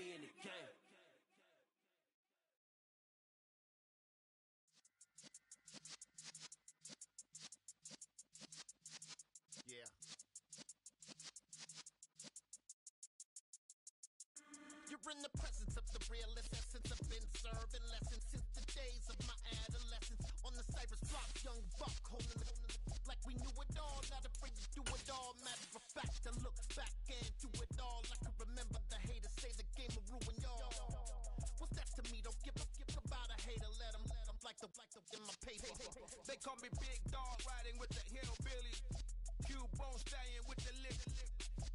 me in the game. Yeah. You're in the presence of the realest essence. I've been serving lessons since the days of my adolescence. On the Cypress block, young buck holding it like we knew it all. Not afraid to do it all. Matter of fact, I look back and do it all. I can remember the haters say the game will ruin y'all. What's that to me? Don't give about a hater. Let them like the in my paper. They call me Big Dog, riding with the hillbilly. Q-Bone stallion with the lip.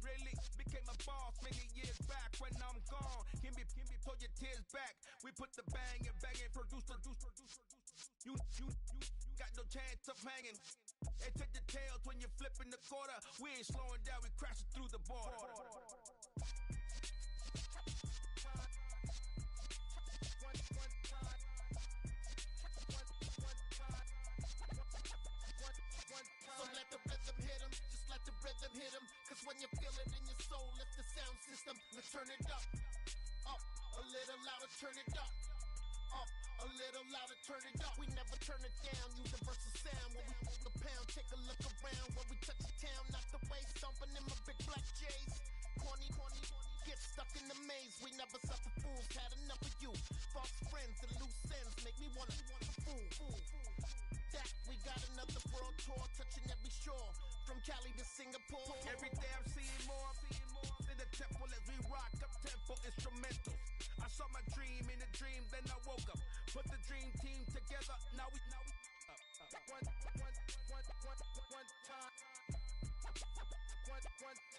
Really became a boss many years back. When I'm gone, give me, pull your tears back. We put the bang and produce. You got no chance of hanging. They take the tails when you're flipping the quarter. We ain't slowing down, we crashing through the border. So let the rhythm hit 'em, just let the rhythm hit 'em. Cause when you feel it in your soul, lift the sound system. Let's turn it up a little louder, turn it up a little louder, turn it up. We never turn it down, universal sound. When we hold the pound, take a look around. When we touch the town, not the way, stomping in my big black J's. Corny, get stuck in the maze. We never suffer fools, had enough of you. False friends and loose ends make me wanna fool. That we got another world tour, touching every shore, from Cali to Singapore. Every day I'm seeing more in the temple as we rock up tempo instrumentals. I saw my dream in a dream, then I woke up. Put the dream team together, now we one time.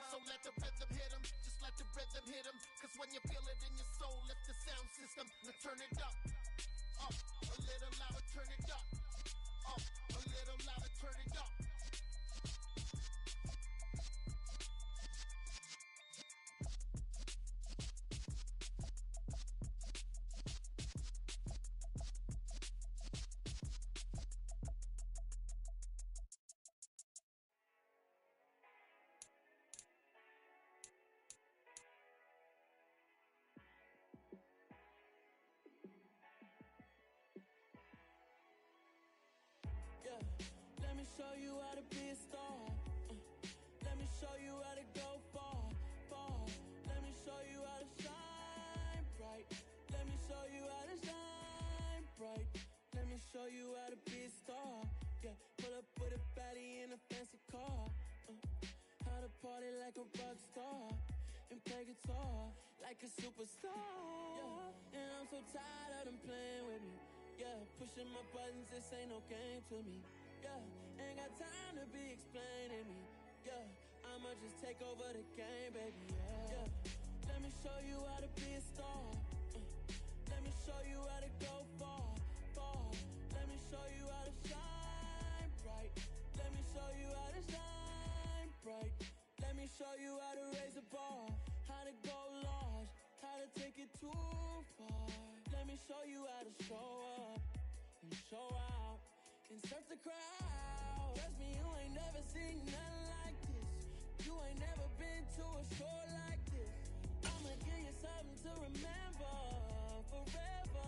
So let the rhythm hit 'em, just let the rhythm hit 'em. Cause when you feel it in your soul, lift the sound system. Now turn it up a little louder, turn it up a little louder, turn it up. Yeah, let me show you how to be a star. Let me show you how to go far. Let me show you how to shine bright. Let me show you how to shine bright. Let me show you how to be a star. Yeah, pull up with a baddie in a fancy car. How to party like a rock star and play guitar like a superstar. Yeah, and I'm so tired of them playing with me. Yeah, pushing my buttons, this ain't no game to me. Yeah, ain't got time to be explaining me. Yeah, I'ma just take over the game, baby. Yeah, let me show you how to be a star. Let me show you how to go far. Let me show you how to shine bright. Let me show you how to shine bright. Let me show you how to raise the bar, how to go large, how to take it too far. Let me show you how to show up and show out and surf the crowd. Trust me, you ain't never seen nothing like this. You ain't never been to a show like this. I'ma give you something to remember forever.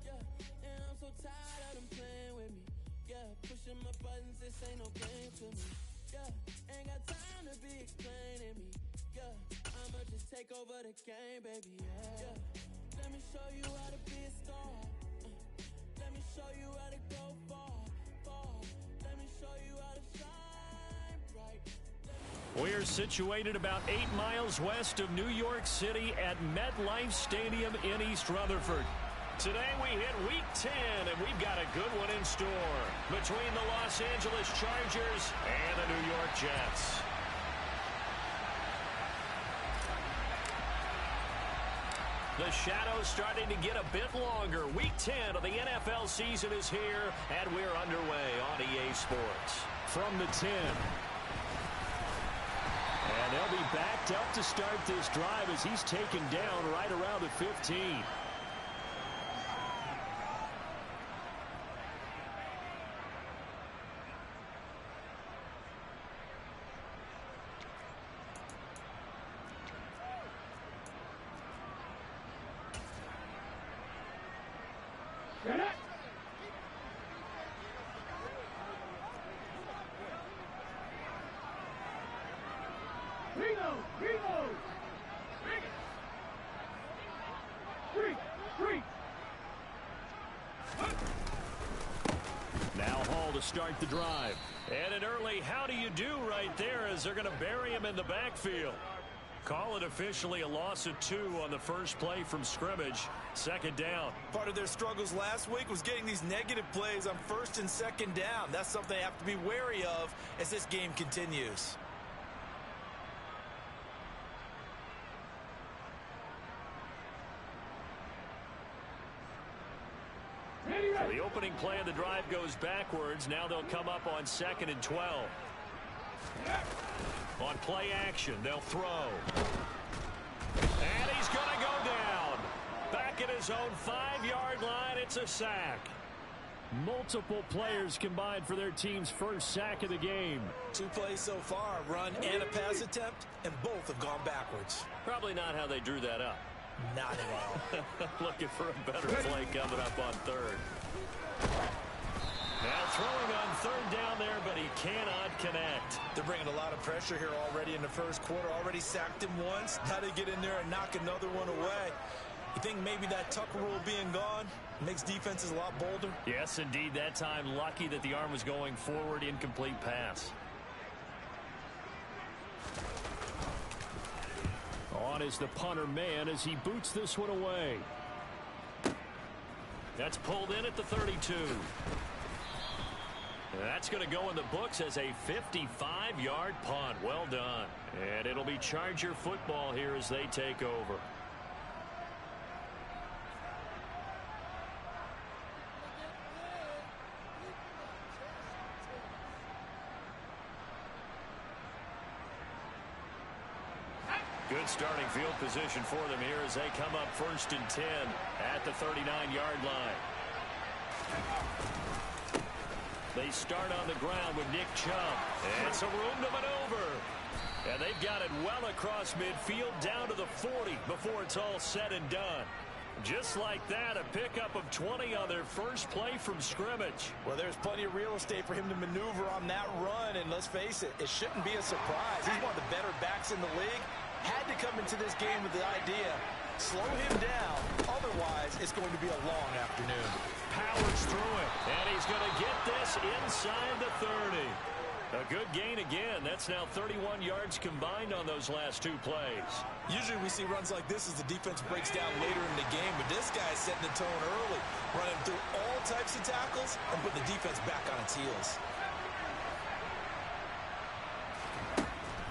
Yeah, and I'm so tired of them playing with me. Yeah, pushing my buttons, this ain't no game to me. Yeah, ain't got time to be explaining me. Yeah, I'ma just take over the game, baby. Yeah, let me show you how to be a star. Let me show you how to go far. Let me show you how to shine bright. We're situated about 8 miles west of New York City at MetLife Stadium in East Rutherford. Today we hit Week 10, and we've got a good one in store between the Los Angeles Chargers and the New York Jets. The shadow's starting to get a bit longer. Week 10 of the NFL season is here, and we're underway on EA Sports. From the 10. And they'll be backed up to start this drive as he's taken down right around the 15. Now Hall to start the drive. And an early how do you do right there as they're going to bury him in the backfield. Call it officially a loss of 2 on the first play from scrimmage. Second down. Part of their struggles last week was getting these negative plays on first and second down. That's something they have to be wary of as this game continues. So the opening play of the drive goes backwards. Now they'll come up on 2nd and 12. On play action, they'll throw. And he's going to go down. Back at his own 5-yard line, it's a sack. Multiple players combined for their team's first sack of the game. 2 plays so far, a run and a pass attempt, and both have gone backwards. Probably not how they drew that up. Not at all. Looking for a better play coming up on 3rd. Now throwing on 3rd down there, but he cannot connect. They're bringing a lot of pressure here already in the first quarter. Already sacked him once. Now they get in there and knock another one away. You think maybe that Tucker rule being gone makes defenses a lot bolder? Yes, indeed. That time, lucky that the arm was going forward. Incomplete pass. On is the punter man as he boots this one away. That's pulled in at the 32. That's going to go in the books as a 55-yard punt. Well done. And it'll be Charger football here as they take over. Good starting field position for them here as they come up 1st and 10 at the 39-yard line. They start on the ground with Nick Chubb. And some room to maneuver. And they've got it well across midfield down to the 40 before it's all said and done. Just like that, a pickup of 20 on their first play from scrimmage. Well, there's plenty of real estate for him to maneuver on that run. And let's face it, it shouldn't be a surprise. He's one of the better backs in the league. Had to come into this game with the idea, slow him down. Otherwise, it's going to be a long afternoon. Powers through it, and he's going to get this inside the 30. A good gain again. That's now 31 yards combined on those last 2 plays. Usually we see runs like this as the defense breaks down later in the game, but this guy's setting the tone early, running through all types of tackles and putting the defense back on its heels.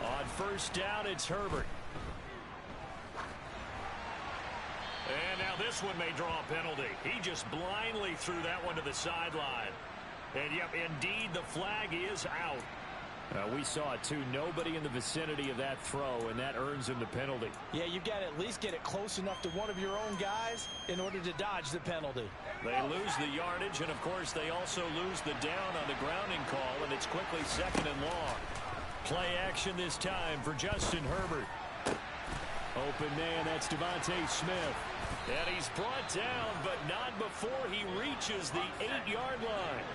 On 1st down, it's Herbert. And now this one may draw a penalty. He just blindly threw that one to the sideline. And, yep, indeed, the flag is out. We saw it, too. Nobody in the vicinity of that throw, and that earns him the penalty. Yeah, you've got to at least get it close enough to one of your own guys in order to dodge the penalty. They lose the yardage, and, of course, they also lose the down on the grounding call, and it's quickly 2nd and long. Play action this time for Justin Herbert. Open man, that's Devontae Smith. And he's brought down, but not before he reaches the 8-yard line.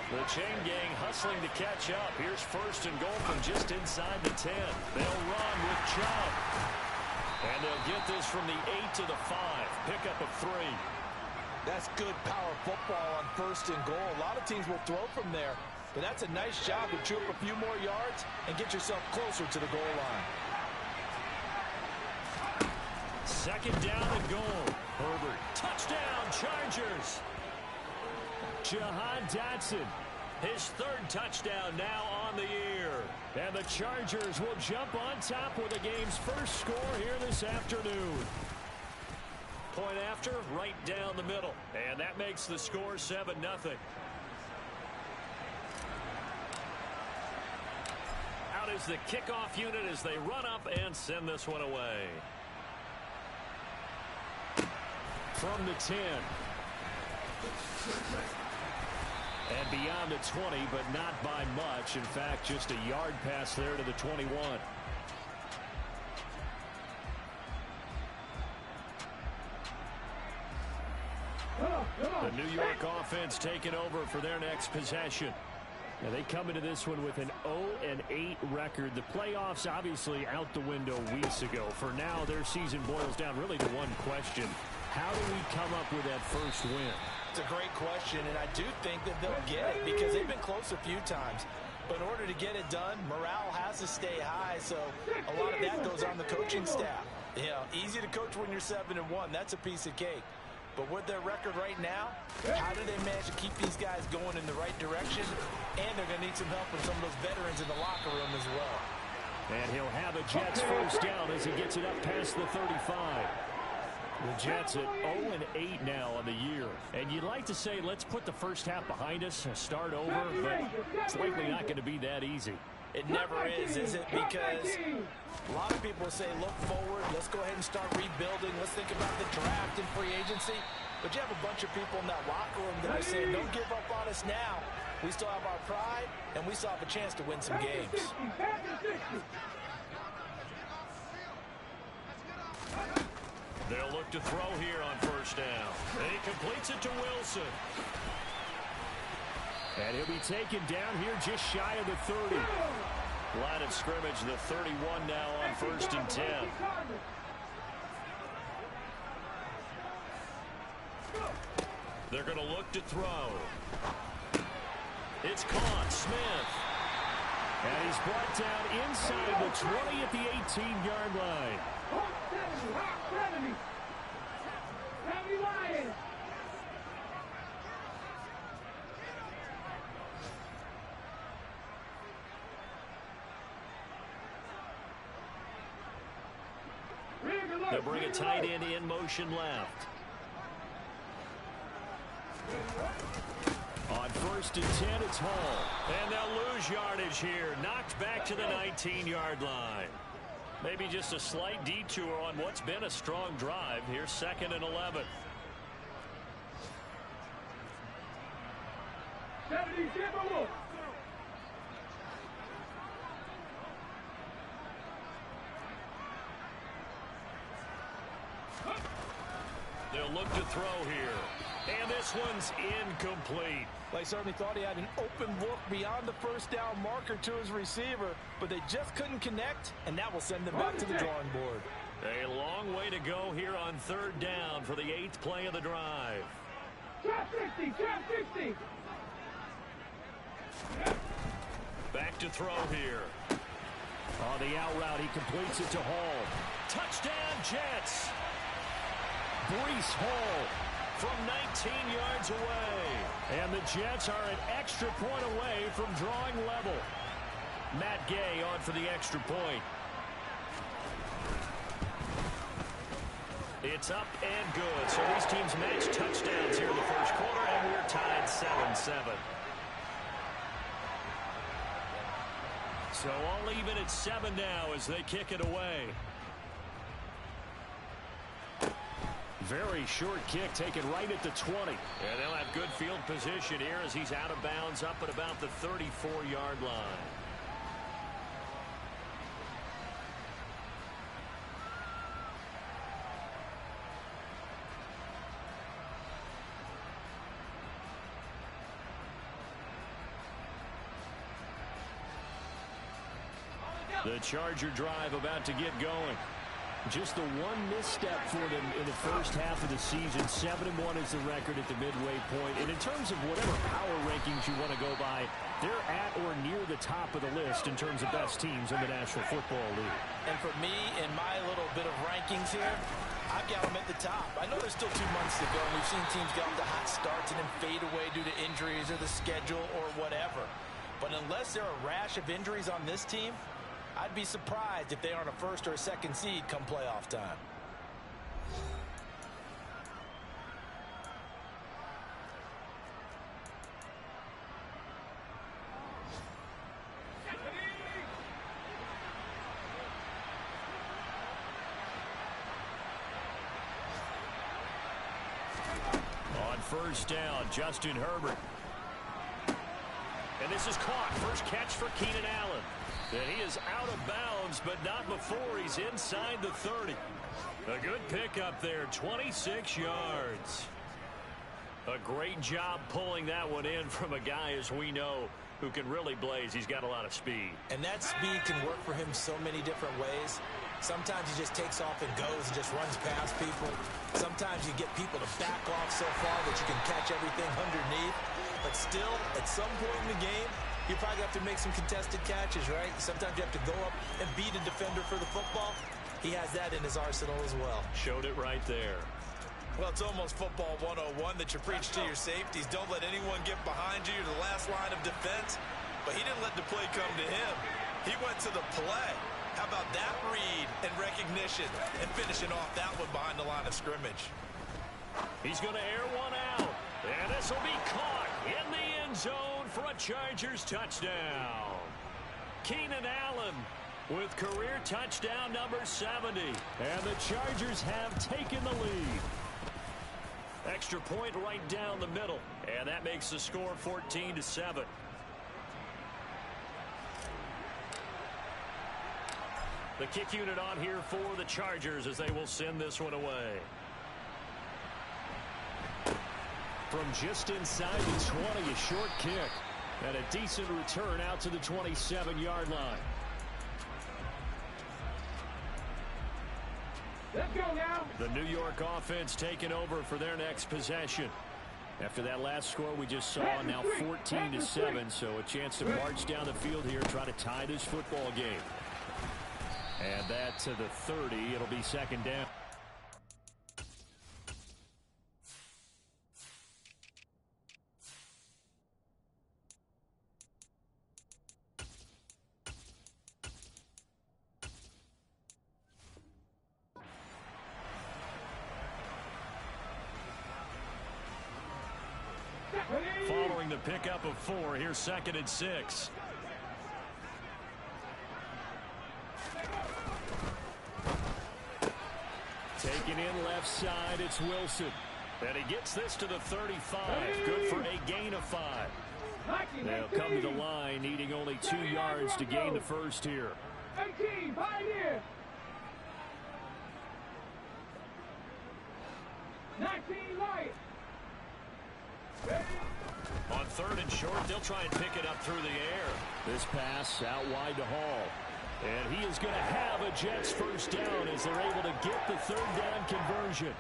The chain gang hustling to catch up. Here's 1st and goal from just inside the 10. They'll run with Chubb. And they'll get this from the 8 to the 5. Pickup of 3. That's good power football on 1st and goal. A lot of teams will throw from there. But that's a nice job to chew up a few more yards and get yourself closer to the goal line. 2nd down and goal. Herbert. Touchdown, Chargers. Jahan Dotson. His 3rd touchdown now on the year. And the Chargers will jump on top with the game's first score here this afternoon. Point after, right down the middle. And that makes the score 7-0. Out is the kickoff unit as they run up and send this one away. From the 10. And beyond the 20, but not by much. In fact, just a yard pass there to the 21. The New York offense taking over for their next possession. Now they come into this one with an 0-8 record. The playoffs obviously out the window weeks ago. For now, their season boils down really to one question. How do we come up with that first win? It's a great question, and I do think that they'll get it because they've been close a few times. But in order to get it done, morale has to stay high, so a lot of that goes on the coaching staff. You know, easy to coach when you're 7-1. That's a piece of cake. But with their record right now, how do they manage to keep these guys going in the right direction? And they're going to need some help from some of those veterans in the locker room as well. And he'll have a Jets first down as he gets it up past the 35. The Jets at 0-8 now on the year. And you'd like to say, let's put the first half behind us and start over, but it's likely not going to be that easy. It never is it? Because a lot of people say, look forward, let's go ahead and start rebuilding, let's think about the draft and free agency. But you have a bunch of people in that locker room that are saying, don't give up on us now. We still have our pride, and we still have a chance to win some games. They'll look to throw here on first down. And he completes it to Wilson. And he'll be taken down here just shy of the 30. Line of scrimmage, the 31 now on 1st and 10. They're going to look to throw. It's caught. Smith. And he's brought down inside the 20 at the 18-yard line. They'll bring a tight end in motion left. On 1st and 10, it's Hall. And they'll lose yardage here. Knocked back to the 19-yard line. Maybe just a slight detour on what's been a strong drive. Here's 2nd and 11. They'll look to throw here. And this one's incomplete. They certainly thought he had an open look beyond the first down marker to his receiver, but they just couldn't connect, and that will send them back to the drawing board. A long way to go here on 3rd down for the 8th play of the drive. Trap 60, trap 60. Back to throw here. On the out route, he completes it to Hall. Touchdown, Jets. Breece Hall from 19 yards away. And the Jets are an extra point away from drawing level. Matt Gay on for the extra point. It's up and good. So these teams match touchdowns here in the first quarter, and we're tied 7-7. So all even at 7 now as they kick it away. Very short kick taken right at the 20. And they'll have good field position here as he's out of bounds up at about the 34-yard line. The Charger drive about to get going. Just the one misstep for them in the first half of the season. 7-1 is the record at the midway point. And in terms of whatever power rankings you want to go by, they're at or near the top of the list in terms of best teams in the National Football League. And for me, in my little bit of rankings here, I've got them at the top. I know there's still 2 months to go, and we've seen teams get off to hot starts and then fade away due to injuries or the schedule or whatever. But unless there are a rash of injuries on this team, I'd be surprised if they aren't a 1st or a 2nd seed come playoff time. On 1st down, Justin Herbert. And this is caught. First catch for Keenan Allen. And he is out of bounds, but not before he's inside the 30. A good pickup there, 26 yards. A great job pulling that one in from a guy, as we know, who can really blaze. He's got a lot of speed. And that speed can work for him so many different ways. Sometimes he just takes off and goes and just runs past people. Sometimes you get people to back off so far that you can catch everything underneath. But still, at some point in the game, you probably have to make some contested catches, right? Sometimes you have to go up and beat a defender for the football. He has that in his arsenal as well. Showed it right there. Well, it's almost football 101 that you preach to your safeties. Don't let anyone get behind you. You're the last line of defense. But he didn't let the play come to him. He went to the play. How about that read and recognition and finishing off that one behind the line of scrimmage? He's going to air one out. And this will be caught in the end zone for a Chargers touchdown. Keenan Allen with career touchdown number 70. And the Chargers have taken the lead. Extra point right down the middle. And that makes the score 14-7. The kick unit on here for the Chargers as they will send this one away. From just inside the 20, a short kick. And a decent return out to the 27-yard line. Let's go now. The New York offense taking over for their next possession. After that last score we just saw, now 14-7, so a chance to march down the field here, try to tie this football game. And that to the 30. It'll be second down. Following the pickup of 4, here's 2nd and 6. Taking in left side, it's Wilson. And he gets this to the 35. Good for a gain of 5. They'll come to the line, needing only 2 yards to gain the first here. 18, Pioneer. 19, Light. On 3rd and short, they'll try and pick it up through the air. This pass out wide to Hall. And he is going to have a Jets first down as they're able to get the 3rd down conversion.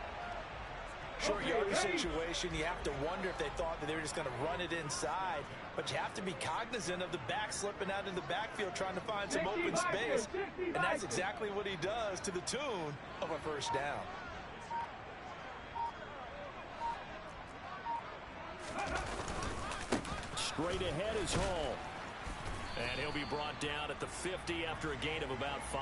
Short yardage situation, you have to wonder if they thought that they were just going to run it inside. But you have to be cognizant of the back slipping out in the backfield trying to find some open space. And that's exactly what he does, to the tune of a first down. Straight ahead is Hall. And he'll be brought down at the 50 after a gain of about 5.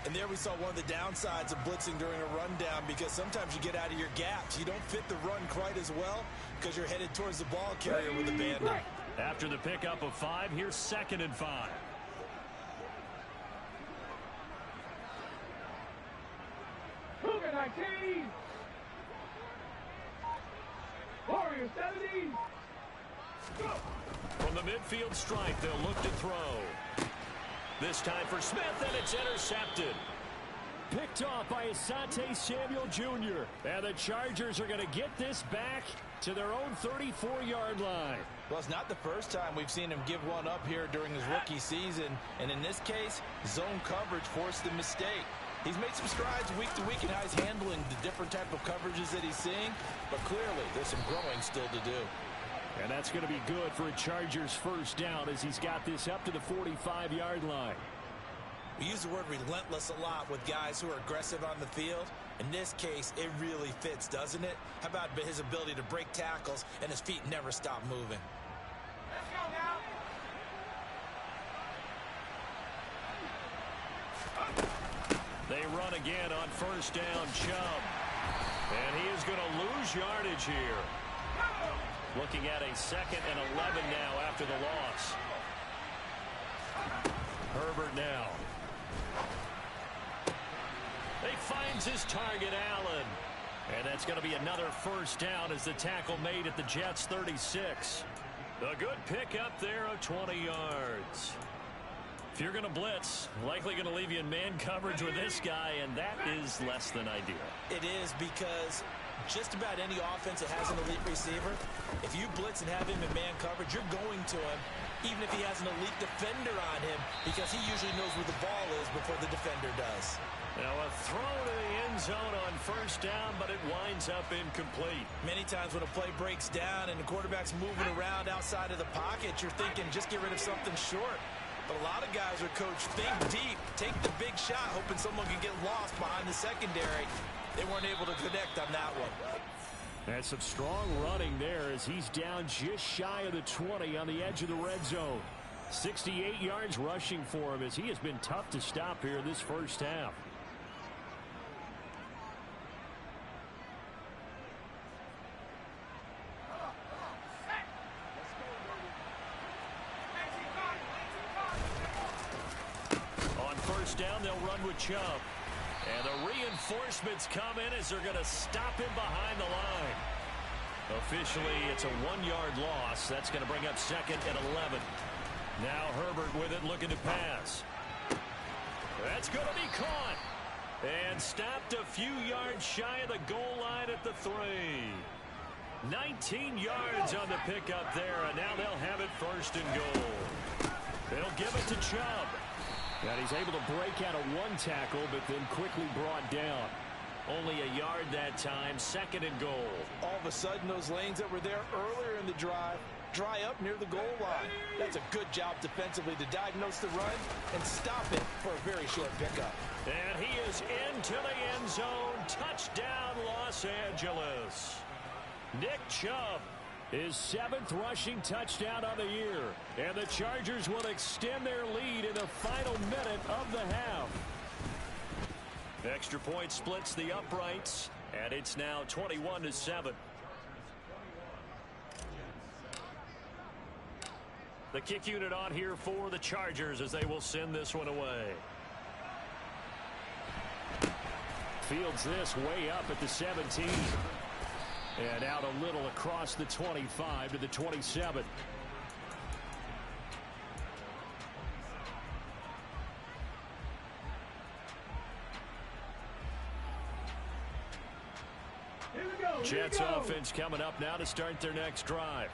And there we saw one of the downsides of blitzing during a rundown, because sometimes you get out of your gaps. You don't fit the run quite as well because you're headed towards the ball carrier with the bandit. After the pickup of 5, here's 2nd and 5. Cougar 19. Warriors 70. Go. From the midfield stripe, they'll look to throw. This time for Smith, and it's intercepted. Picked off by Asante Samuel Jr. And the Chargers are going to get this back to their own 34-yard line. Well, it's not the first time we've seen him give one up here during his rookie season. And in this case, zone coverage forced the mistake. He's made some strides week to week in how he's handling the different type of coverages that he's seeing. But clearly, there's some growing still to do. And that's going to be good for a Chargers first down as he's got this up to the 45-yard line. We use the word relentless a lot with guys who are aggressive on the field. In this case, it really fits, doesn't it? How about his ability to break tackles and his feet never stop moving? Let's go now. They run again on first down, Chubb. And he is going to lose yardage here. Looking at a 2nd and 11 now after the loss. Herbert now. He finds his target, Allen. And that's going to be another first down as the tackle made at the Jets' 36. A good pickup there of 20 yards. If you're going to blitz, likely going to leave you in man coverage with this guy, and that is less than ideal. It is, because just about any offense that has an elite receiver, if you blitz and have him in man coverage, you're going to him, even if he has an elite defender on him, because he usually knows where the ball is before the defender does. Now a throw to the end zone on first down, but it winds up incomplete. Many times when a play breaks down and the quarterback's moving around outside of the pocket, you're thinking just get rid of something short. But a lot of guys are coached, think deep, take the big shot, hoping someone can get lost behind the secondary. They weren't able to connect on that one. And some strong running there as he's down just shy of the 20 on the edge of the red zone. 68 yards rushing for him as he has been tough to stop here this first half. On first down, they'll run with Chubb. And the reinforcements come in as they're going to stop him behind the line. Officially, it's a 1-yard loss. That's going to bring up second and 11. Now Herbert with it, looking to pass. That's going to be caught. And stopped a few yards shy of the goal line at the 3. 19 yards on the pickup there, and now they'll have it first and goal. They'll give it to Chubb. And he's able to break out of one tackle, but then quickly brought down. Only a yard that time, second and goal. All of a sudden, those lanes that were there earlier in the drive dry up near the goal line. That's a good job defensively to diagnose the run and stop it for a very short pickup. And he is into the end zone. Touchdown, Los Angeles. Nick Chubb, his 7th rushing touchdown of the year. And the Chargers will extend their lead in the final minute of the half. Extra point splits the uprights, and it's now 21-7. The kick unit on here for the Chargers as they will send this one away. Fields this way up at the 17. And out a little across the 25 to the 27. Jets offense coming up now to start their next drive.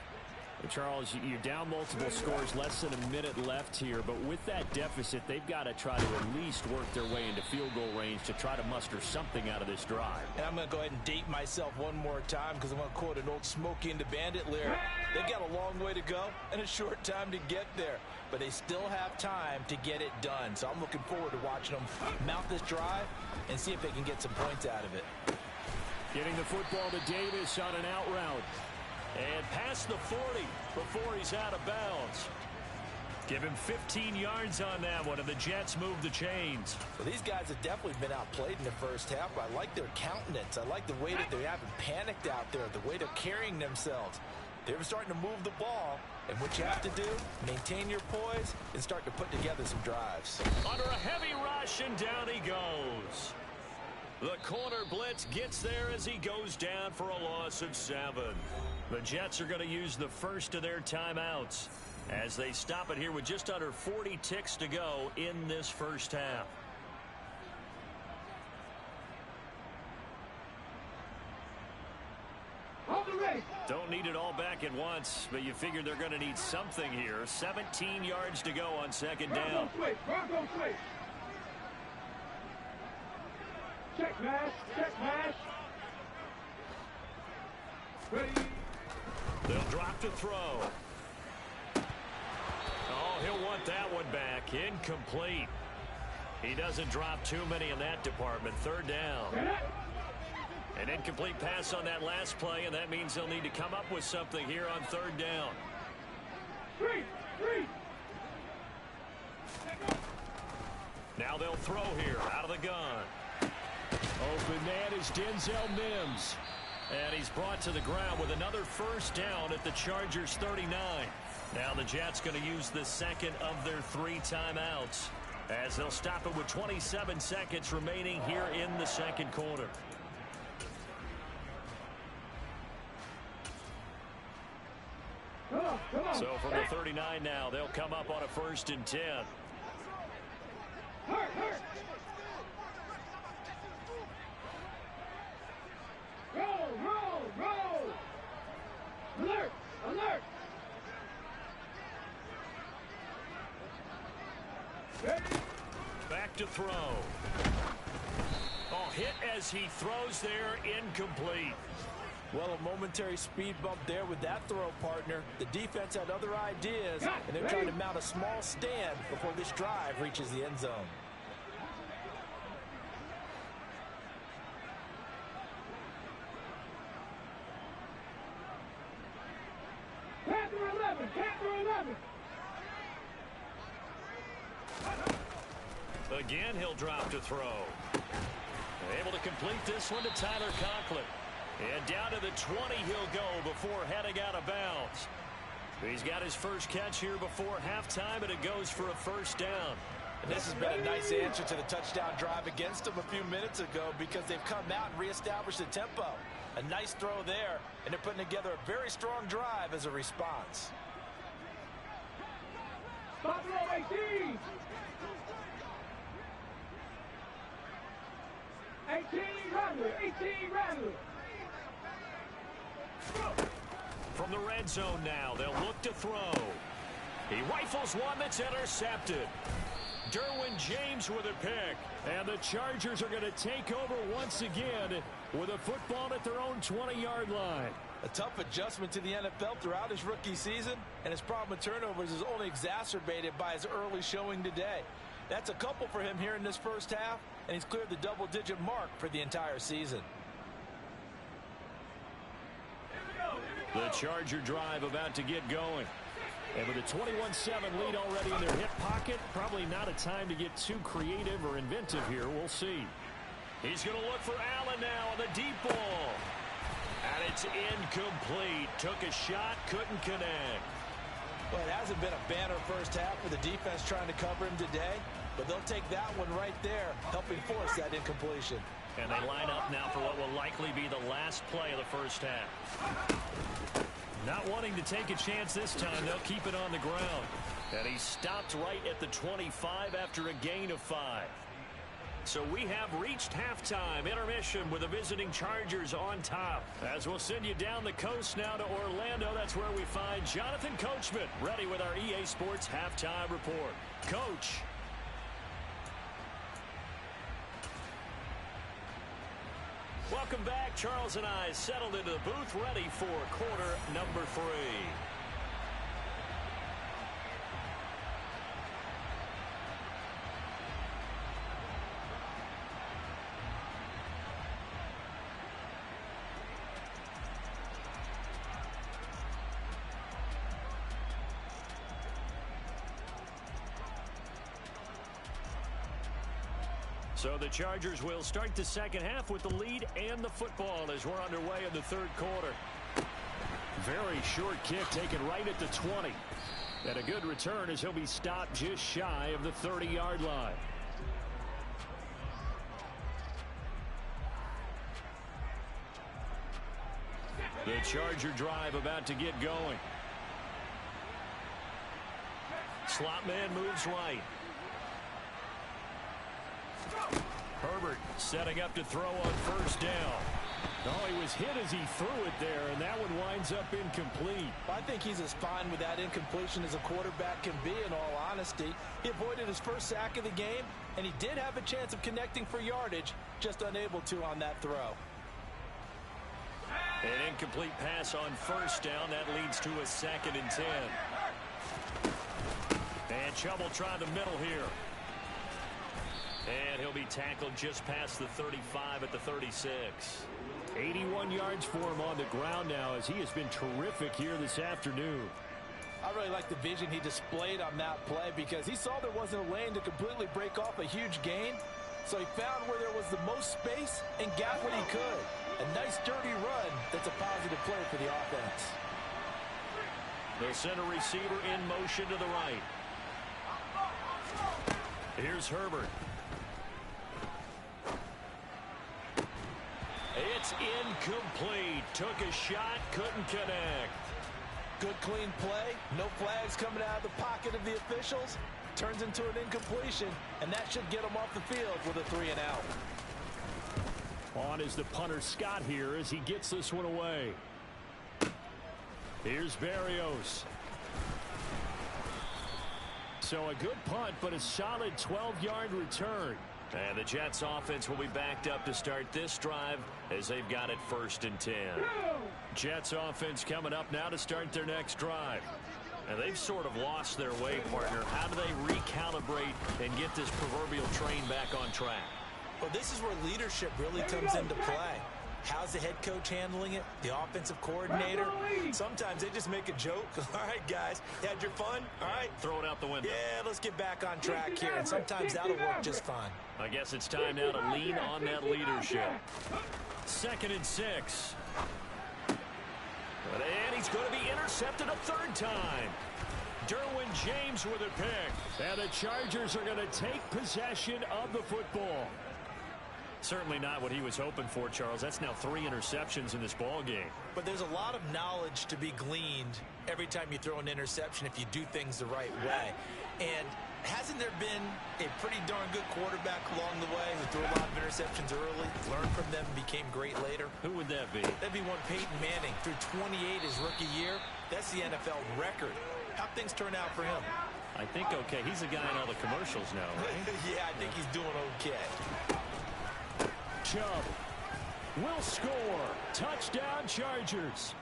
Charles, you're down multiple scores, less than a minute left here, but with that deficit, they've got to try to at least work their way into field goal range to try to muster something out of this drive. And I'm going to go ahead and date myself one more time because I'm going to quote an old Smokey and the Bandit lyric. They've got a long way to go and a short time to get there, but they still have time to get it done. So I'm looking forward to watching them mount this drive and see if they can get some points out of it. Getting the football to Davis on an out route. And past the 40 before he's out of bounds. Give him 15 yards on that one, and the Jets move the chains. Well, these guys have definitely been outplayed in the first half, but I like their countenance. I like the way that they haven't panicked out there, the way they're carrying themselves. They're starting to move the ball, and what you have to do, maintain your poise and start to put together some drives. Under a heavy rush, and down he goes. The corner blitz gets there as he goes down for a loss of 7. The Jets are going to use the first of their timeouts as they stop it here with just under 40 ticks to go in this first half. Don't need it all back at once, but you figure they're going to need something here. 17 yards to go on second down. Bronco switch. Check mash. Check mash. Ready. They'll drop to throw. Oh, he'll want that one back. Incomplete. He doesn't drop too many in that department. Third down. An incomplete pass on that last play, and that means they'll need to come up with something here on third down. Three. Now they'll throw here out of the gun. Open man is Denzel Mims. And he's brought to the ground with another first down at the Chargers 39. Now the Jets going to use the second of their 3 timeouts as they'll stop it with 27 seconds remaining here in the second quarter. Come on. So from the 39 now, they'll come up on a 1st and 10. Hurt. Go. up to throw. Oh, hit as he throws there, incomplete. Well, a momentary speed bump there with that throw, partner. The defense had other ideas, and they're trying to mount a small stand before this drive reaches the end zone. Panther 11, Panther 11. Again, he'll drop to throw. Able to complete this one to Tyler Conklin. And down to the 20 he'll go before heading out of bounds. He's got his first catch here before halftime, and it goes for a first down. And this has been a nice answer to the touchdown drive against them a few minutes ago because they've come out and reestablished the tempo. A nice throw there, and they're putting together a very strong drive as a response. Stop row 18. 18 Rattler, 18 Rattler. From the red zone now, they'll look to throw. He rifles one that's intercepted. Derwin James with a pick. And the Chargers are going to take over once again with a football at their own 20-yard line. A tough adjustment to the NFL throughout his rookie season, and his problem with turnovers is only exacerbated by his early showing today. That's a couple for him here in this first half, and he's cleared the double-digit mark for the entire season. The Charger drive about to get going. And with a 21-7 lead already in their hip pocket, probably not a time to get too creative or inventive here. We'll see. He's going to look for Allen now on the deep ball. And it's incomplete. Took a shot, couldn't connect. Well, it hasn't been a banner first half for the defense trying to cover him today, but they'll take that one right there, helping force that incompletion. And they line up now for what will likely be the last play of the first half. Not wanting to take a chance this time, they'll keep it on the ground. And he stopped right at the 25 after a gain of 5. So we have reached halftime intermission with the visiting Chargers on top. As we'll send you down the coast now to Orlando, that's where we find Jonathan Coachman ready with our EA Sports halftime report. Coach. Welcome back. Charles and I settled into the booth ready for quarter number 3. So the Chargers will start the second half with the lead and the football as we're underway in the third quarter. Very short kick taken right at the 20. And a good return as he'll be stopped just shy of the 30-yard line. The Charger drive about to get going. Slot man moves right. Herbert setting up to throw on first down. Oh, he was hit as he threw it there, and that one winds up incomplete. I think he's as fine with that incompletion as a quarterback can be, in all honesty. He avoided his first sack of the game, and he did have a chance of connecting for yardage, just unable to on that throw. An incomplete pass on first down. That leads to a 2nd and 10. And Chubb will try the middle here. And he'll be tackled just past the 35 at the 36. 81 yards for him on the ground now as he has been terrific here this afternoon. I really like the vision he displayed on that play because he saw there wasn't a lane to completely break off a huge gain. So he found where there was the most space and got what he could. A nice dirty run that's a positive play for the offense. The center receiver in motion to the right. Here's Herbert. It's incomplete. Took a shot, couldn't connect. Good clean play. No flags coming out of the pocket of the officials. Turns into an incompletion, and that should get him off the field with a 3 and out. On is the punter Scott here as he gets this one away. Here's Berrios. So a good punt, but a solid 12-yard return. And the Jets offense will be backed up to start this drive as they've got it 1st and 10. Jets offense coming up now to start their next drive. And they've sort of lost their way, partner. How do they recalibrate and get this proverbial train back on track? Well, this is where leadership really comes into play. How's the head coach handling it? The offensive coordinator? Sometimes they just make a joke. All right, guys, you had your fun? All right. Throw it out the window. Yeah, let's get back on track here. And sometimes that'll work just fine. I guess it's time now to lean on that leadership. 2nd and 6. And he's going to be intercepted a 3rd time. Derwin James with a pick. And the Chargers are going to take possession of the football. Certainly not what he was hoping for, Charles. That's now 3 interceptions in this ball game. But there's a lot of knowledge to be gleaned every time you throw an interception if you do things the right way. And hasn't there been a pretty darn good quarterback along the way who threw a lot of interceptions early, learned from them, and became great later? Who would that be? That'd be one Peyton Manning. Threw 28 his rookie year. That's the NFL record. How'd things turn out for him? I think okay. He's a guy in all the commercials now, right? Yeah, I think he's doing okay. Chubb will score. Touchdown, Chargers.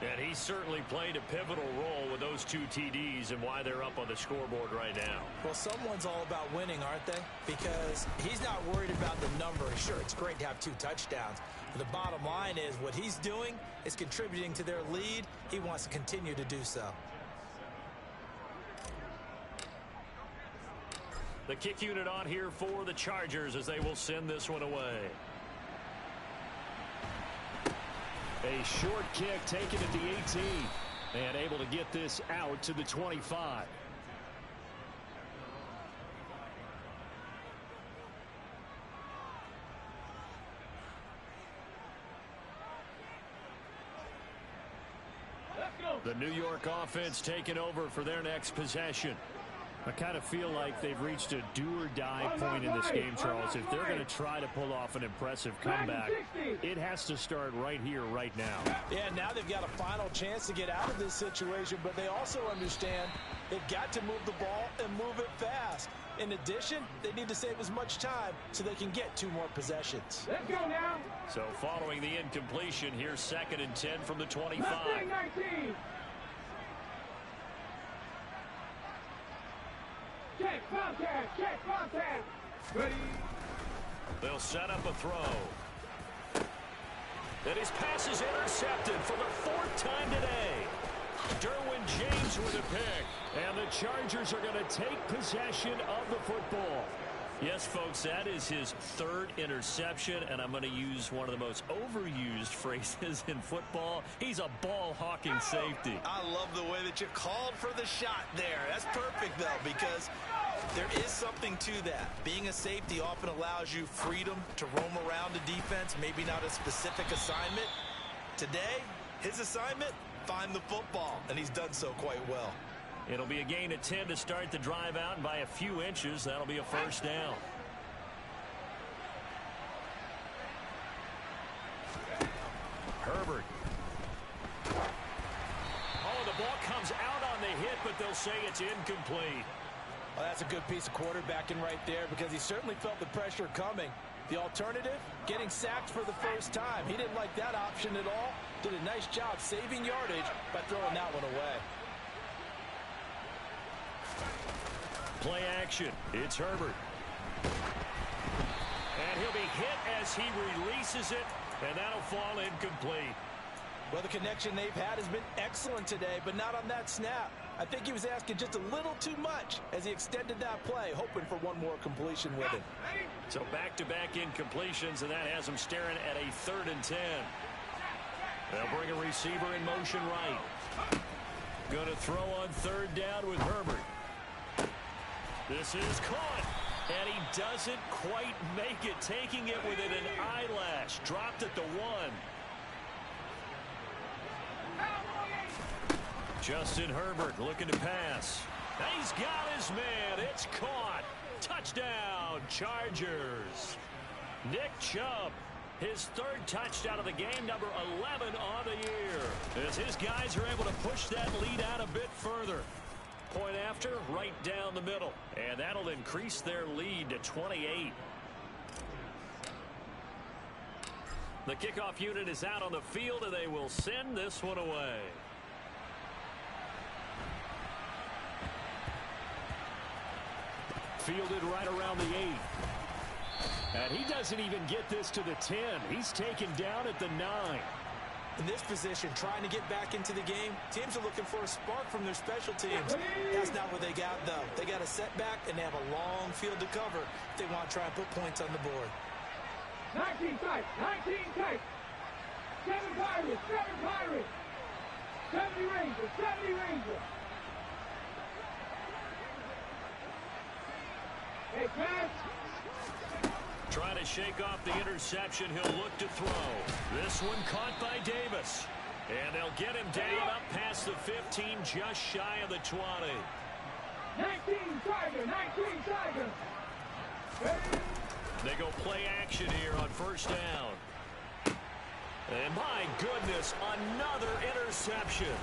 And he certainly played a pivotal role with those 2 TDs and why they're up on the scoreboard right now. Well, someone's all about winning, aren't they? Because he's not worried about the number. Sure, it's great to have 2 touchdowns. But the bottom line is what he's doing is contributing to their lead. He wants to continue to do so. The kick unit on here for the Chargers as they will send this one away. A short kick taken at the 18 and able to get this out to the 25. The New York offense taking over for their next possession. I kind of feel like they've reached a do-or-die point in this game, Charles. If they're going to try to pull off an impressive comeback, it has to start right here, right now. Yeah, now they've got a final chance to get out of this situation, but they also understand they've got to move the ball and move it fast. In addition, they need to save as much time so they can get 2 more possessions. Let's go now. So following the incompletion, here's 2nd and 10 from the 25. 19. Check contact. Check contact. Ready. They'll set up a throw. And his pass is intercepted for the 4th time today. Derwin James with a pick. And the Chargers are going to take possession of the football. Yes, folks, that is his 3rd interception, and I'm going to use one of the most overused phrases in football. He's a ball-hawking safety. I love the way that you called for the shot there. That's perfect, though, because there is something to that. Being a safety often allows you freedom to roam around the defense, maybe not a specific assignment. Today, his assignment, find the football, and he's done so quite well. It'll be a gain of 10 to start the drive out, and by a few inches, that'll be a 1st down. Herbert. Oh, the ball comes out on the hit, but they'll say it's incomplete. Well, that's a good piece of quarterbacking right there because he certainly felt the pressure coming. The alternative, getting sacked for the 1st time. He didn't like that option at all. Did a nice job saving yardage by throwing that one away. Play action. It's Herbert. And he'll be hit as he releases it, and that'll fall incomplete. Well, the connection they've had has been excellent today, but not on that snap. I think he was asking just a little too much as he extended that play, hoping for one more completion with it. So back-to-back incompletions, and that has him staring at a 3rd and 10. They'll bring a receiver in motion right. Going to throw on 3rd down with Herbert. This is caught, and he doesn't quite make it, taking it within an eyelash. Dropped at the 1. Justin Herbert looking to pass. He's got his man. It's caught. Touchdown, Chargers. Nick Chubb, his 3rd touchdown of the game, number 11 on the year. As his guys are able to push that lead out a bit further. Point after, right down the middle. And that'll increase their lead to 28. The kickoff unit is out on the field, and they will send this one away. Fielded right around the 8. And he doesn't even get this to the 10. He's taken down at the 9. In this position, trying to get back into the game, teams are looking for a spark from their special teams. That's not what they got, though. They got a setback, and they have a long field to cover if they want to try and put points on the board. 19 tight, 19 tight. 7 Pirates, 7 Pirates. 70 Rangers, 70 Rangers. Hey, pass. Trying to shake off the interception. He'll look to throw. This one caught by Davis. And they'll get him down up past the 15, just shy of the 20. 19 Tiger, 19 Tiger. They go play action here on first down. And my goodness, another interception.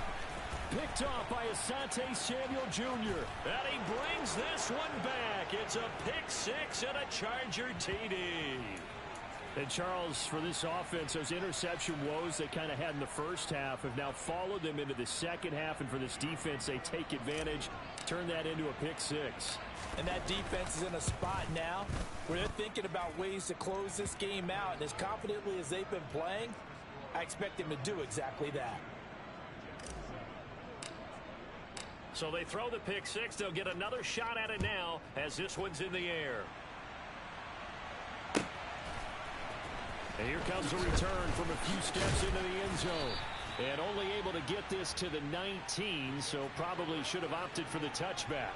Picked off by Asante Samuel Jr. And he brings this one back. It's a pick 6 and a Charger TD. And Charles, for this offense, those interception woes they kind of had in the first half have now followed them into the second half. And for this defense, they take advantage, turn that into a pick 6. And that defense is in a spot now where they're thinking about ways to close this game out. And as confidently as they've been playing, I expect them to do exactly that. So they throw the pick 6. They'll get another shot at it now as this one's in the air. And here comes a return from a few steps into the end zone. And only able to get this to the 19, so probably should have opted for the touchback.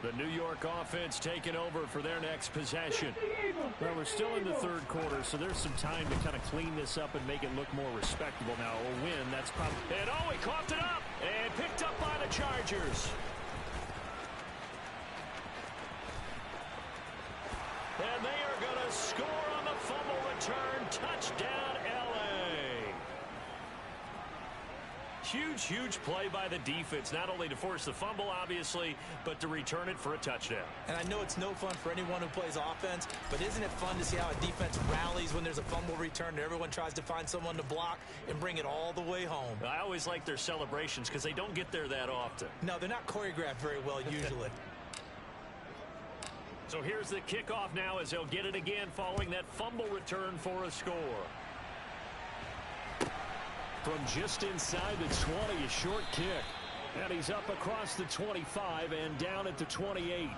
The New York offense taking over for their next possession. Well, we're still in the third quarter, so there's some time to kind of clean this up and make it look more respectable now. A win, that's probably... And oh, he coughed it up and picked up by the Chargers. And they are going to score on the fumble return. Touchdown, L.A. Huge play by the defense, not only to force the fumble, obviously, but to return it for a touchdown. And I know it's no fun for anyone who plays offense, but isn't it fun to see how a defense rallies when there's a fumble return and everyone tries to find someone to block and bring it all the way home? I always like their celebrations because they don't get there that often. No, they're not choreographed very well usually. So here's the kickoff now as they'll get it again following that fumble return for a score. From just inside the 20, a short kick. And he's up across the 25 and down at the 28.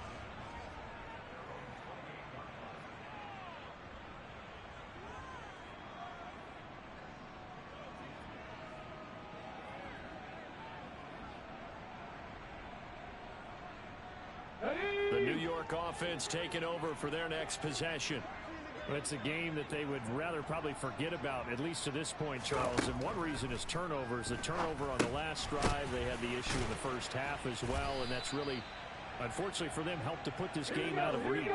The New York offense taking over for their next possession. Well, it's a game that they would rather probably forget about, at least to this point, Charles. And one reason is turnovers. The turnover on the last drive, they had the issue in the first half as well, and that's really, unfortunately for them, helped to put this game out of reach.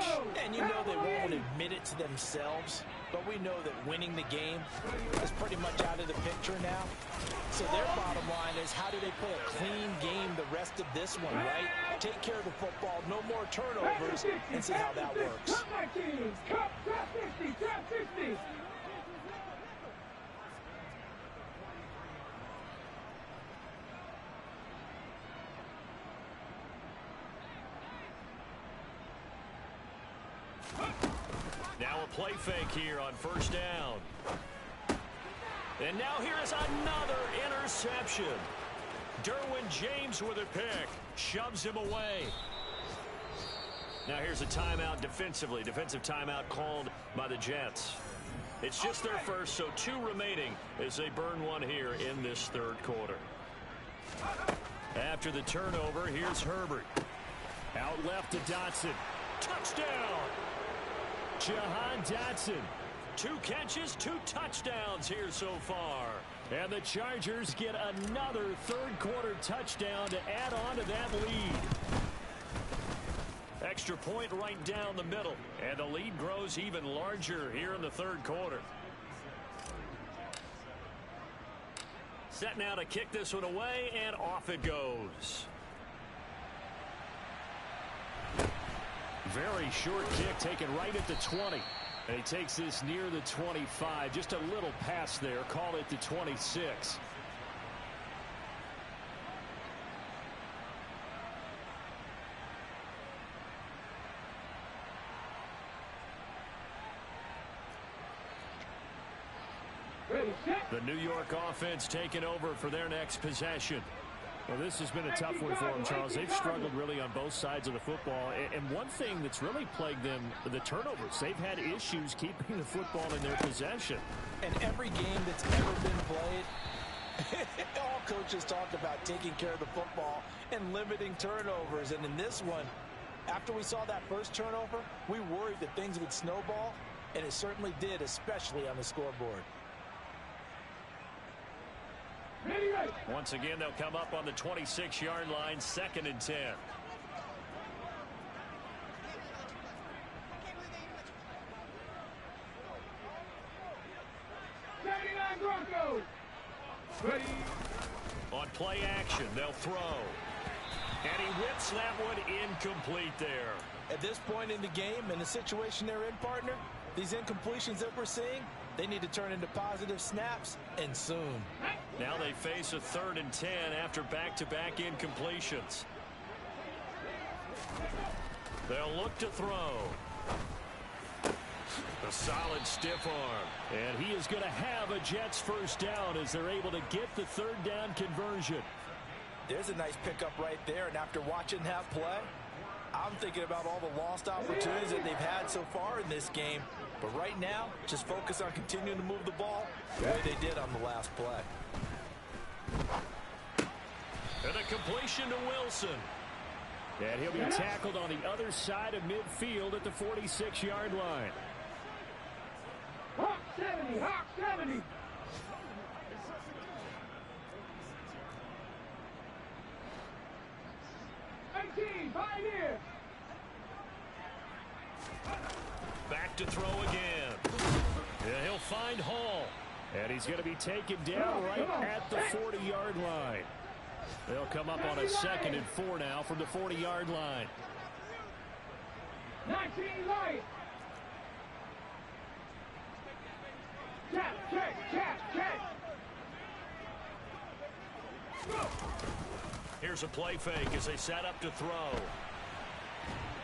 And you know they won't admit it to themselves, but we know that winning the game is pretty much out of the picture now. So their bottom line is, how do they play a clean game the rest of this one, right? Take care of the football, no more turnovers, and see how that works. Cup 50, 50. Now a play fake here on first down. And now here is another interception. Derwin James with a pick. Shoves him away. Now here's a timeout defensively. Defensive timeout called by the Jets. It's just their first, so 2 remaining as they burn one here in this third quarter. After the turnover, here's Herbert. Out left to Dotson. Touchdown! Jahan Dotson. 2 catches, 2 touchdowns here so far. And the Chargers get another third quarter touchdown to add on to that lead. Extra point right down the middle. And the lead grows even larger here in the third quarter. Set now to kick this one away, and off it goes. Very short kick taken right at the 20. And he takes this near the 25. Just a little pass there. Call it the 26. The New York offense taking over for their next possession. Well, this has been a tough one for them, Charles. They've struggled really on both sides of the football. And one thing that's really plagued them, the turnovers. They've had issues keeping the football in their possession. And every game that's ever been played, all coaches talk about taking care of the football and limiting turnovers. And in this one, after we saw that first turnover, we worried that things would snowball, and it certainly did, especially on the scoreboard. Once again, they'll come up on the 26-yard line, 2nd and 10. Broncos. Ready. On play action, they'll throw. And he whips that one incomplete there. At this point in the game, in the situation they're in, partner, these incompletions that we're seeing, they need to turn into positive snaps, and soon. Now they face a 3rd and 10 after back-to-back incompletions. They'll look to throw. A solid stiff arm. And he is going to have a Jets first down as they're able to get the 3rd down conversion. There's a nice pickup right there, and after watching that play, I'm thinking about all the lost opportunities that they've had so far in this game. But right now, just focus on continuing to move the ball the way they did on the last play. And a completion to Wilson. And he'll be tackled on the other side of midfield at the 46-yard line. Hawk 70, Hawk 70. Pioneer. Back to throw again. And he'll find Hall. And he's going to be taken down right at the 40-yard line. They'll come up on a 2nd and 4 now from the 40-yard line. 19 light. Check. Here's a play fake as they set up to throw.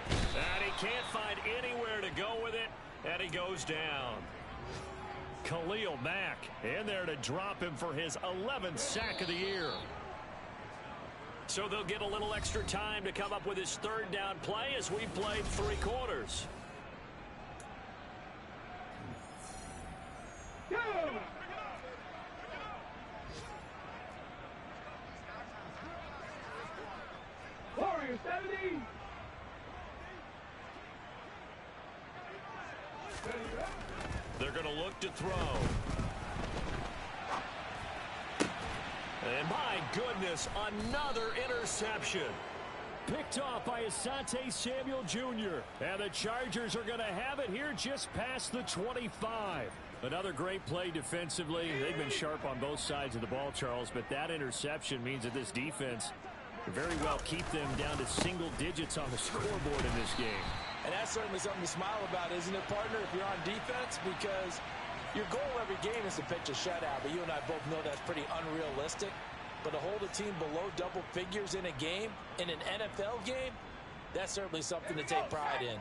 And he can't find anywhere to go with it, and he goes down. Khalil Mack in there to drop him for his 11th sack of the year. So they'll get a little extra time to come up with his 3rd down play as we played 3 quarters. Go! Warriors 70. They're going to look to throw. And my goodness, another interception. Picked off by Asante Samuel Jr. And the Chargers are going to have it here just past the 25. Another great play defensively. They've been sharp on both sides of the ball, Charles, but that interception means that this defense can very well keep them down to single digits on the scoreboard in this game. And that's certainly something to smile about, isn't it, partner, if you're on defense? Because your goal every game is to pitch a shutout, but you and I both know that's pretty unrealistic. But to hold a team below double figures in a game, in an NFL game, that's certainly something to take pride in.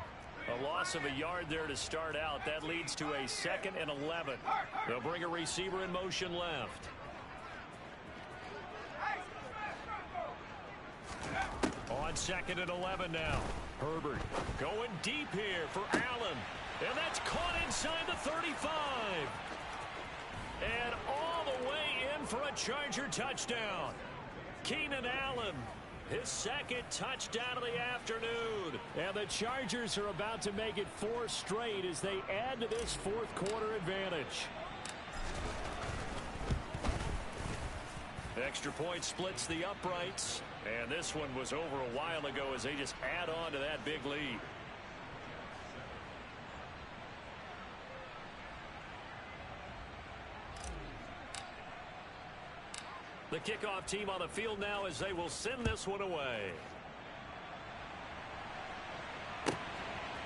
A loss of a yard there to start out. That leads to a 2nd and 11. They'll bring a receiver in motion left. On 2nd and 11 now. Herbert going deep here for Allen. And that's caught inside the 35. And all the way in for a Charger touchdown. Keenan Allen, his 2nd touchdown of the afternoon. And the Chargers are about to make it 4 straight as they add to this 4th quarter advantage. Extra point splits the uprights. And this one was over a while ago as they just add on to that big lead. The kickoff team on the field now as they will send this one away.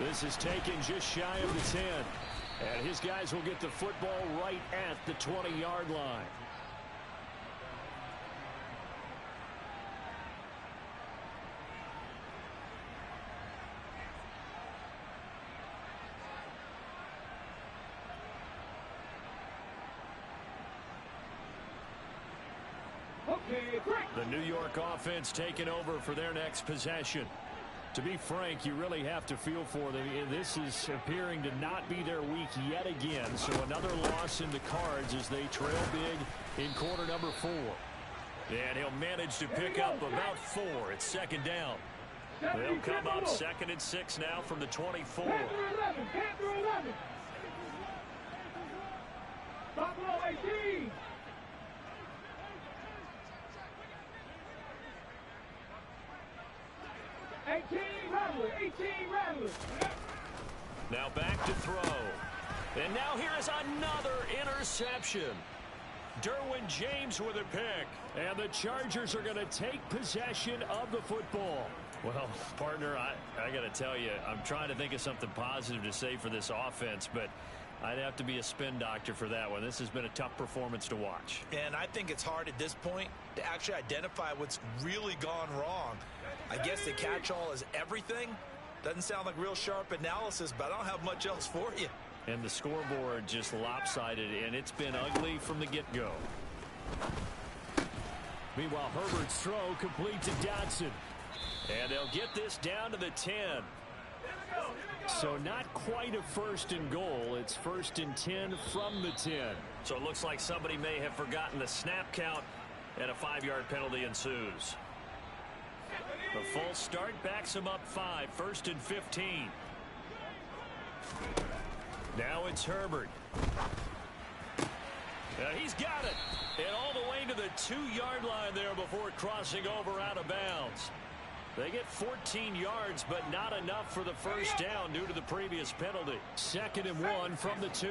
This is taken just shy of the 10. And his guys will get the football right at the 20-yard line. The New York offense taking over for their next possession. To be frank, you really have to feel for them. This is appearing to not be their week yet again. So another loss in the cards as they trail big in quarter number 4. And he'll manage to pick up about 4. It's second down. They'll come up 2nd and 6 now from the 24. Buffalo 18. Now back to throw. And now here is another interception. Derwin James with a pick. And the Chargers are going to take possession of the football. Well, partner, I got to tell you, I'm trying to think of something positive to say for this offense, but I'd have to be a spin doctor for that one. This has been a tough performance to watch. And I think it's hard at this point to actually identify what's really gone wrong. I guess the catch-all is everything. Doesn't sound like real sharp analysis, but I don't have much else for you. And the scoreboard just lopsided, and it's been ugly from the get-go. Meanwhile, Herbert's throw complete to Dotson. And they'll get this down to the 10. So not quite a 1st and goal. It's 1st and 10 from the 10. So it looks like somebody may have forgotten the snap count, and a 5-yard penalty ensues. The full start backs him up 5, 1st and 15. Now it's Herbert. He's got it. And all the way to the 2-yard line there before crossing over out of bounds. They get 14 yards, but not enough for the first down due to the previous penalty. 2nd and 1 from the 2.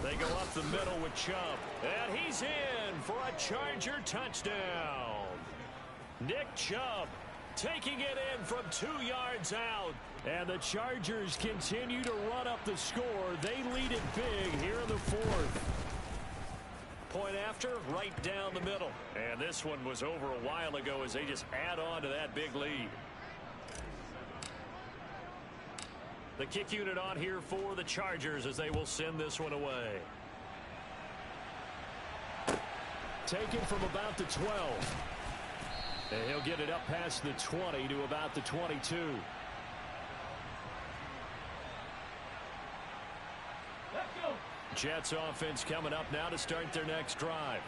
They go up the middle with Chubb. And he's in for a Charger touchdown. Nick Chubb taking it in from 2 yards out. And the Chargers continue to run up the score. They lead it big here in the 4th. Point after, right down the middle. And this one was over a while ago as they just add on to that big lead. The kick unit on here for the Chargers as they will send this one away. Taken from about the 12. And he'll get it up past the 20 to about the 22. Jets offense coming up now to start their next drive.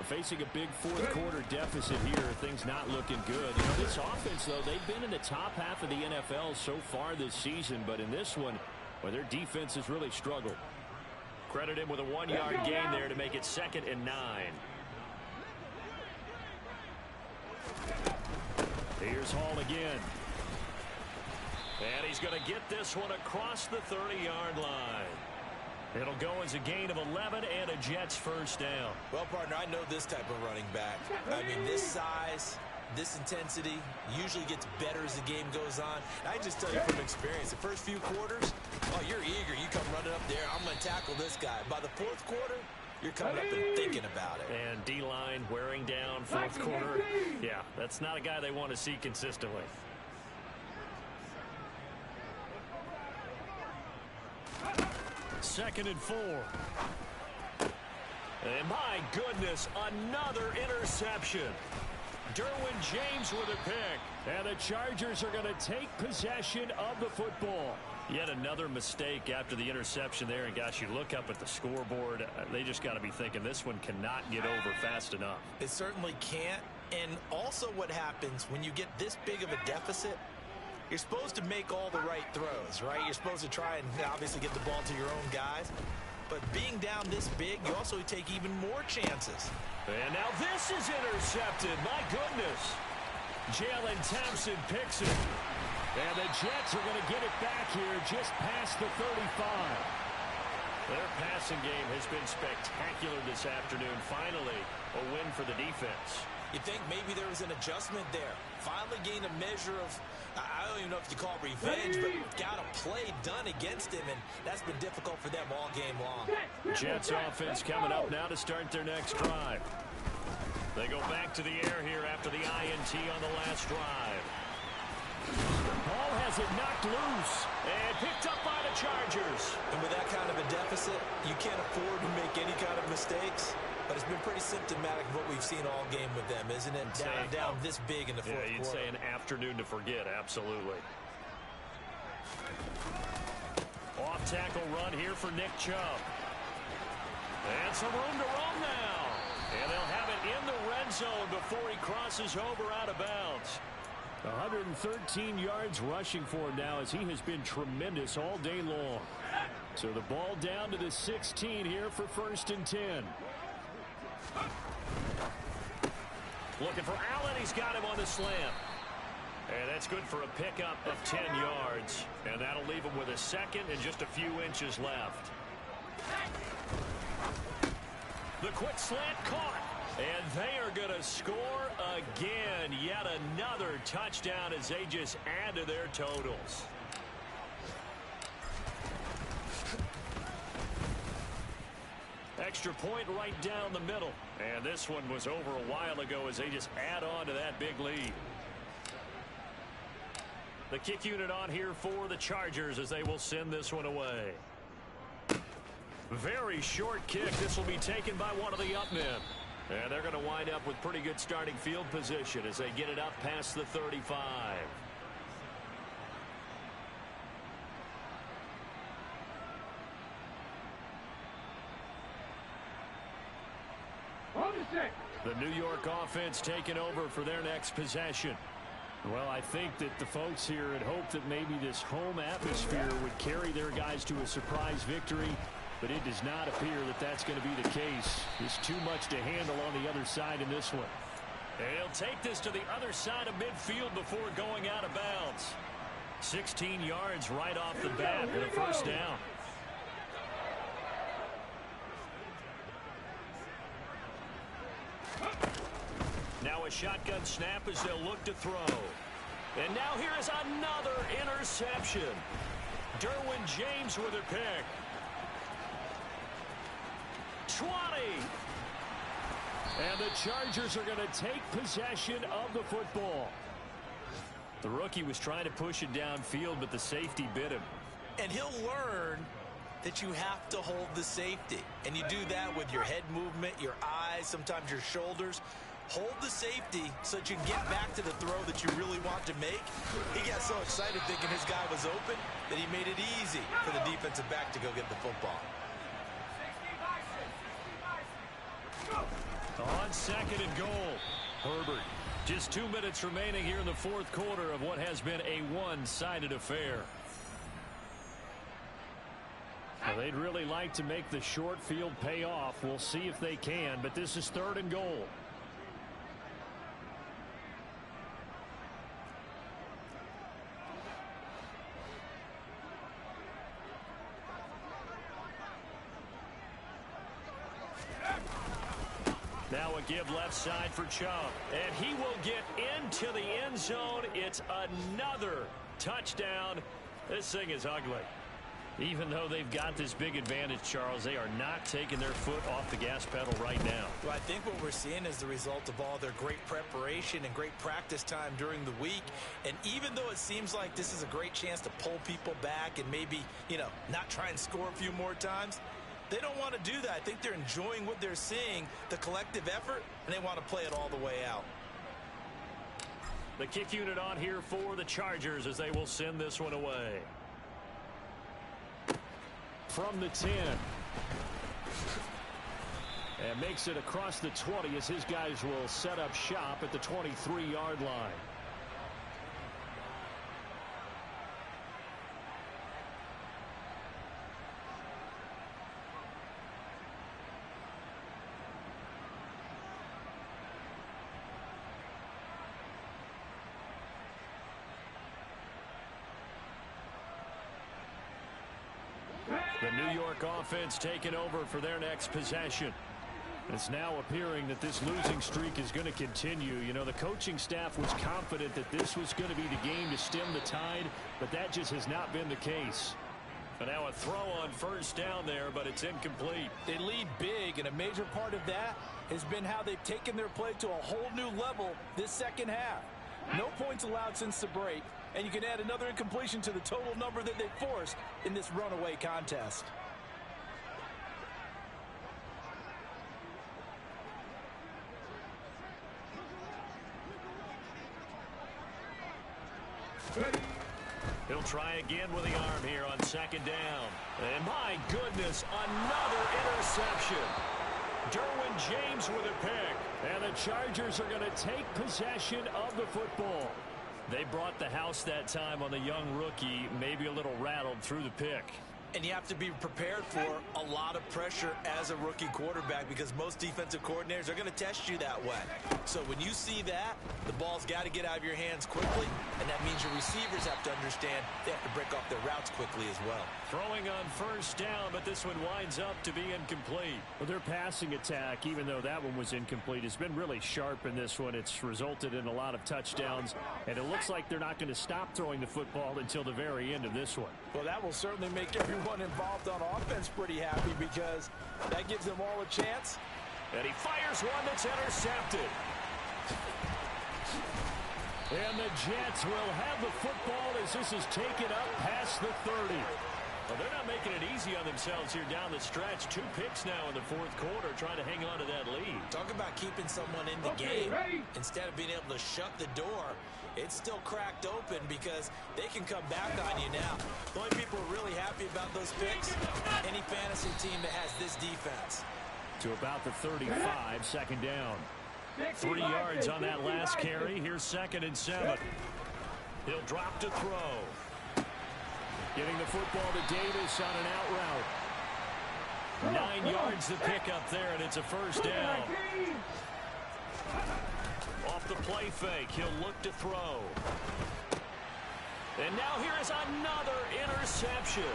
Facing a big 4th quarter deficit here, things not looking good. You know, this offense, though, they've been in the top half of the NFL so far this season, but in this one, well, their defense has really struggled. Credit him with a 1-yard gain there to make it 2nd and 9. Here's Hall again. And he's going to get this one across the 30-yard line. It'll go as a gain of 11 and a Jets first down. Well, partner, I know this type of running back. I mean, this size, this intensity usually gets better as the game goes on. I just tell you from experience, the first few quarters, oh, you're eager. You come running up there. I'm going to tackle this guy. By the 4th quarter, you're coming up and thinking about it. And D-line wearing down 4th quarter. Yeah, that's not a guy they want to see consistently. Second and 4. And my goodness, another interception. Derwin James with a pick. And the Chargers are going to take possession of the football. Yet another mistake after the interception there. And gosh, you look up at the scoreboard, they just got to be thinking this one cannot get over fast enough. It certainly can't. And also what happens when you get this big of a deficit, you're supposed to make all the right throws, right? You're supposed to try and obviously get the ball to your own guys. But being down this big, you also take even more chances. And now this is intercepted. My goodness. Jalen Thompson picks it. And the Jets are going to get it back here just past the 35. Their passing game has been spectacular this afternoon. Finally, a win for the defense. You think maybe there was an adjustment there. Finally gained a measure of, I don't even know if you call it revenge, but got a play done against him, and that's been difficult for them all game long. Jets offense coming up now to start their next drive. They go back to the air here after the INT on the last drive. Ball has it knocked loose and picked up by the Chargers. And with that kind of a deficit, you can't afford to make any kind of mistakes. But it's been pretty symptomatic of what we've seen all game with them, isn't it? Down this big in the fourth quarter. Yeah, you'd say an afternoon to forget, absolutely. Off-tackle run here for Nick Chubb. And some room to roam now. And they'll have it in the red zone before he crosses over out of bounds. 113 yards rushing for him now as he has been tremendous all day long. So the ball down to the 16 here for 1st and 10. Looking for Allen. He's got him on the slant. And that's good for a pickup of 10 yards. And that'll leave him with a second and just a few inches left. The quick slant caught. And they are going to score again. Yet another touchdown as they just add to their totals. Extra point right down the middle. And this one was over a while ago as they just add on to that big lead. The kick unit on here for the Chargers as they will send this one away. Very short kick. This will be taken by one of the up men. And they're going to wind up with pretty good starting field position as they get it up past the 35. The New York offense taking over for their next possession. Well, I think that the folks here had hoped that maybe this home atmosphere would carry their guys to a surprise victory, but it does not appear that that's going to be the case. There's too much to handle on the other side in this one. And he'll take this to the other side of midfield before going out of bounds. 16 yards right off the bat and a first down. Now a shotgun snap as they'll look to throw. And now here is another interception. Derwin James with a pick. 20. And the Chargers are going to take possession of the football. The rookie was trying to push it downfield, but the safety bit him. And he'll learn that you have to hold the safety. And you do that with your head movement, your eyes, sometimes your shoulders. Hold the safety so that you can get back to the throw that you really want to make. He got so excited thinking his guy was open that he made it easy for the defensive back to go get the football. On 2nd and goal, Herbert. Just 2 minutes remaining here in the fourth quarter of what has been a one-sided affair. Well, they'd really like to make the short field pay off. We'll see if they can, but this is 3rd and goal. Now a give left side for Chubb. And he will get into the end zone. It's another touchdown. This thing is ugly. Even though they've got this big advantage, Charles, they are not taking their foot off the gas pedal right now. Well, I think what we're seeing is the result of all their great preparation and great practice time during the week. And even though it seems like this is a great chance to pull people back and maybe, not try and score a few more times, they don't want to do that. I think they're enjoying what they're seeing, the collective effort, and they want to play it all the way out. The kick unit on here for the Chargers as they will send this one away. From the 10. And makes it across the 20 as his guys will set up shop at the 23-yard line. The New York offense taking over for their next possession. It's now appearing that this losing streak is going to continue. You know, the coaching staff was confident that this was going to be the game to stem the tide, but that just has not been the case. And now a throw on first down there, but it's incomplete. They lead big, and a major part of that has been how they've taken their play to a whole new level this second half. No points allowed since the break, and you can add another incompletion to the total number that they forced in this runaway contest. He'll try again with the arm here on second down. And my goodness, another interception. Derwin James with a pick. And the Chargers are going to take possession of the football. They brought the house that time on the young rookie, maybe a little rattled through the pick. And you have to be prepared for a lot of pressure as a rookie quarterback because most defensive coordinators are going to test you that way. So when you see that, the ball's got to get out of your hands quickly, and that means your receivers have to understand they have to break off their routes quickly as well. Throwing on first down, but this one winds up to be incomplete. Well, their passing attack, even though that one was incomplete, has been really sharp in this one. It's resulted in a lot of touchdowns, and it looks like they're not going to stop throwing the football until the very end of this one. Well, that will certainly make everyone involved on offense pretty happy because that gives them all a chance. And he fires one that's intercepted. And the Jets will have the football as this is taken up past the 30. Well, they're not making it easy on themselves here down the stretch. 2 picks now in the fourth quarter trying to hang on to that lead. Talk about keeping someone in the game. Instead of being able to shut the door, it's still cracked open because they can come back on you now. The only people who are really happy about those picks, any fantasy team that has this defense. To about the 35, second down. 3 yards on that last carry. Here's 2nd and 7. He'll drop to throw. Getting the football to Davis on an out route. 9 yards to pick up there, and it's a first down. Off the play fake, he'll look to throw. And now here is another interception.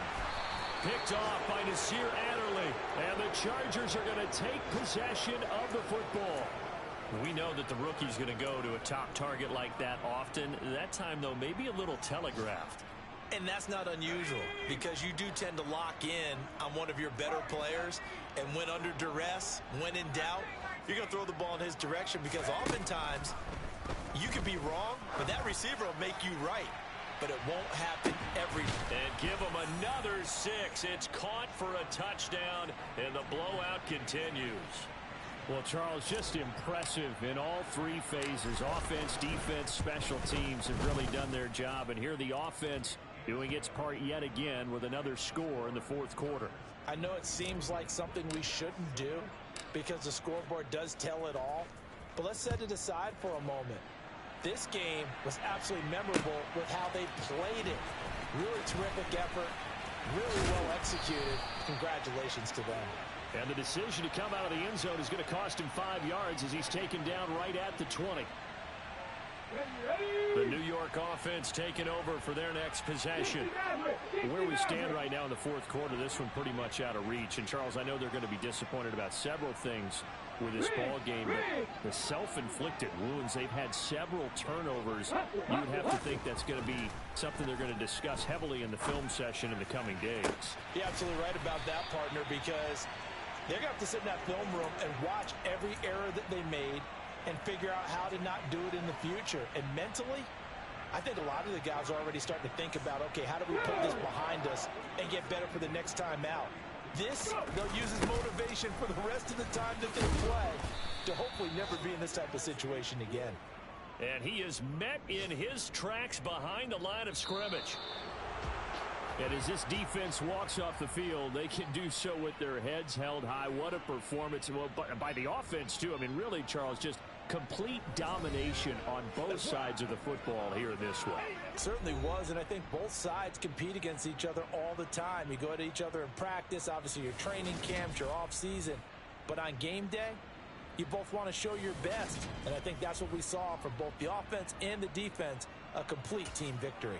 Picked off by Nasir Adderley. And the Chargers are going to take possession of the football. We know that the rookie's going to go to a top target like that often. That time, though, maybe a little telegraphed. And that's not unusual because you do tend to lock in on one of your better players, and when under duress, when in doubt, you're going to throw the ball in his direction because oftentimes you could be wrong, but that receiver will make you right. But it won't happen every time. And give him another 6. It's caught for a touchdown, and the blowout continues. Well, Charles, just impressive in all 3 phases. Offense, defense, special teams have really done their job. And here the offense doing its part yet again with another score in the fourth quarter. I know it seems like something we shouldn't do because the scoreboard does tell it all. But let's set it aside for a moment. This game was absolutely memorable with how they played it. Really terrific effort, really well executed. Congratulations to them. And the decision to come out of the end zone is going to cost him 5 yards as he's taken down right at the 20. The New York offense taking over for their next possession. Where we stand right now in the fourth quarter, this one pretty much out of reach. And, Charles, I know they're going to be disappointed about several things with this ball game, but the self-inflicted wounds, they've had several turnovers. You'd have to think that's going to be something they're going to discuss heavily in the film session in the coming days. You're absolutely right about that, partner, because they're going to have to sit in that film room and watch every error that they made and figure out how to not do it in the future. And mentally, I think a lot of the guys are already starting to think about, okay, how do we put this behind us and get better for the next time out? This, they'll use as motivation for the rest of the time that they play to hopefully never be in this type of situation again. And he is met in his tracks behind the line of scrimmage. And as this defense walks off the field, they can do so with their heads held high. What a performance. Well, by the offense, too. I mean, really, Charles, just complete domination on both sides of the football here in this one. It certainly was, and I think both sides compete against each other all the time. You go at each other in practice, obviously your training camps, your off-season. But on game day, you both want to show your best. And I think that's what we saw from both the offense and the defense, a complete team victory.